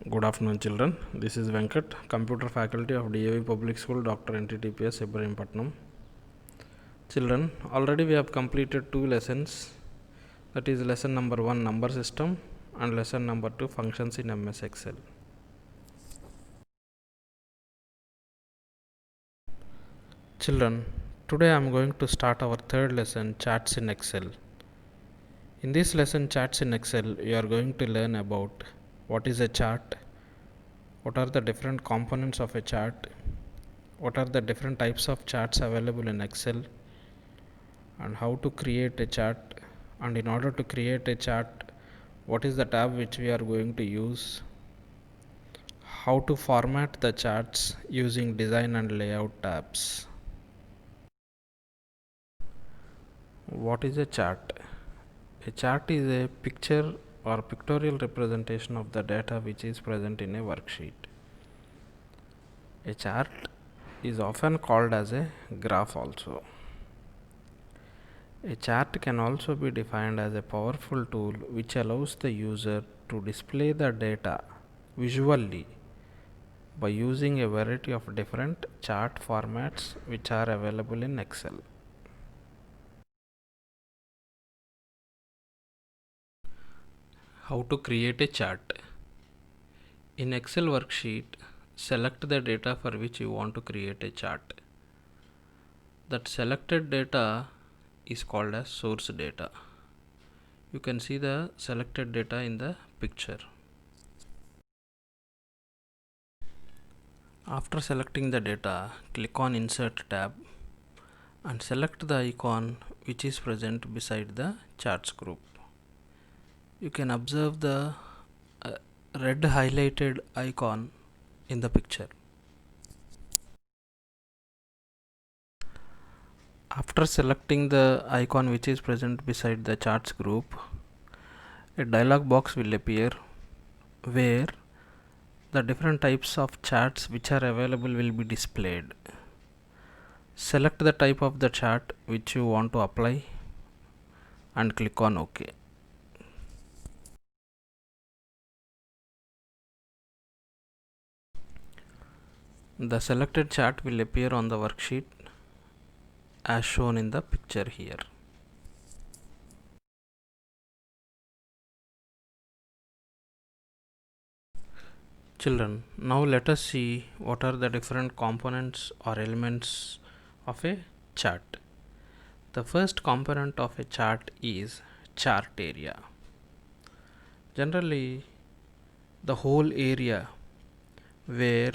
Good afternoon, children. This is Venkat, Computer Faculty of DAV Public School, Dr. NTTPS, Ibrahimpatnam. Children, already we have completed 2 lessons, that is lesson number 1, number system, and lesson number 2, functions in MS Excel. Children, today I am going to start our third lesson, charts in Excel. In this lesson, charts in Excel, you are going to learn about what is a chart, what are the different components of a chart, what are the different types of charts available in Excel, and how to create a chart. And in order to create a chart, what is the tab which we are going to use, how to format the charts using design and layout tabs. What is a chart? A chart is a picture or pictorial representation of the data which is present in a worksheet. A chart is often called as a graph also. A chart can also be defined as a powerful tool which allows the user to display the data visually by using a variety of different chart formats which are available in Excel. How to create a chart? In Excel worksheet, select the data for which you want to create a chart. That selected data is called as source data. You can see the selected data in the picture. After selecting the data, click on Insert tab and select the icon which is present beside the charts group. You can observe the red highlighted icon in the picture. After selecting the icon which is present beside the charts group, a dialog box will appear where the different types of charts which are available will be displayed. Select the type of the chart which you want to apply and click on OK. The selected chart will appear on the worksheet as shown in the picture here. Children, now let us see what are the different components or elements of a chart. The first component of a chart is chart area. Generally, the whole area where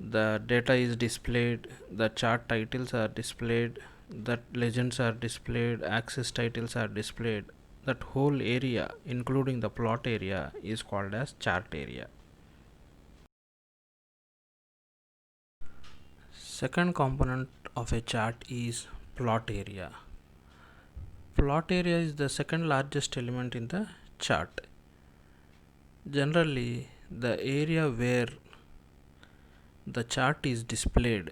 the data is displayed, the chart titles are displayed, that legends are displayed, axis titles are displayed, that whole area including the plot area is called as chart area. Second component of a chart is plot area. Plot area is the second largest element in the chart. Generally, the area where the chart is displayed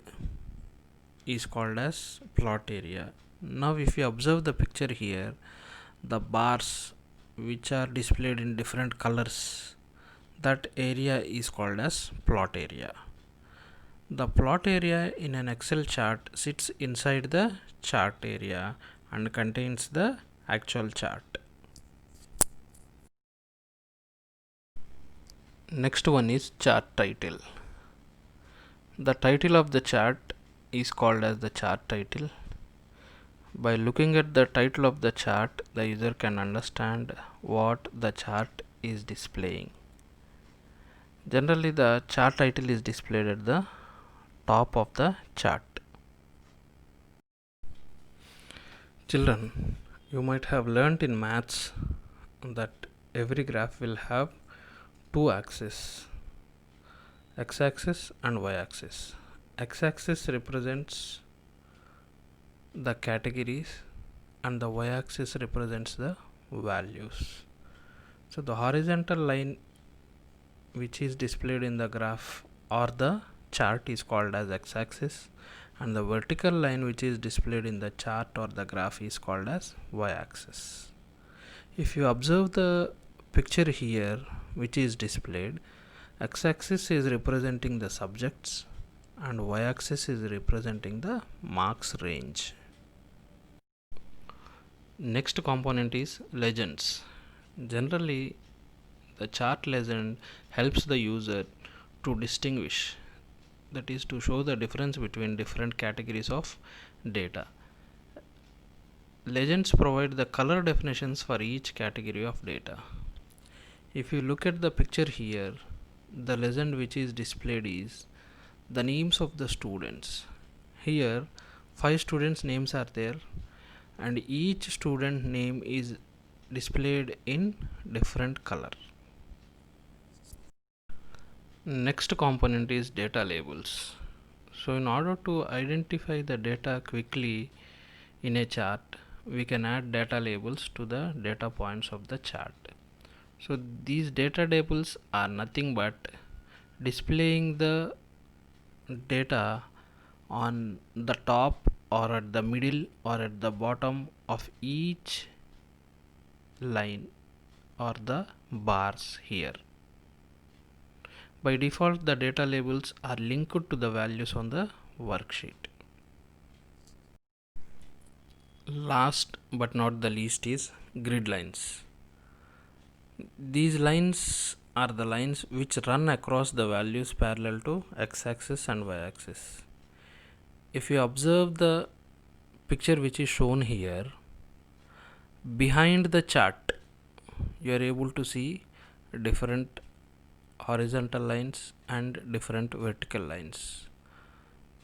is called as plot area. Now if you observe the picture here, the bars which are displayed in different colors, that area is called as plot area. The plot area in an Excel chart sits inside the chart area and contains the actual chart. Next one is chart title. The title of the chart is called as the chart title. By looking at the title of the chart, the user can understand what the chart is displaying. Generally, the chart title is displayed at the top of the chart. Children, you might have learnt in maths that every graph will have two axes, x-axis and y-axis. X-axis represents the categories and the y-axis represents the values. So the horizontal line which is displayed in the graph or the chart is called as x-axis, and the vertical line which is displayed in the chart or the graph is called as y-axis. If you observe the picture here, which is displayed. X-axis is representing the subjects and y-axis is representing the marks range. Next component is legends. Generally, the chart legend helps the user to distinguish, that is to show the difference between different categories of data. Legends provide the color definitions for each category of data. If you look at the picture here, the legend which is displayed is the names of the students. Here 5 students names are there and each student name is displayed in different color. Next component is data labels. So in order to identify the data quickly in a chart, we can add data labels to the data points of the chart. So these data labels are nothing but displaying the data on the top or at the middle or at the bottom of each line or the bars here. By default, the data labels are linked to the values on the worksheet. Last but not the least is grid lines. These lines are the lines which run across the values parallel to x-axis and y-axis. If you observe the picture which is shown here, behind the chart you are able to see different horizontal lines and different vertical lines.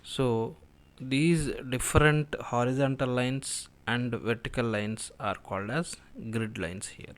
So these different horizontal lines and vertical lines are called as grid lines here.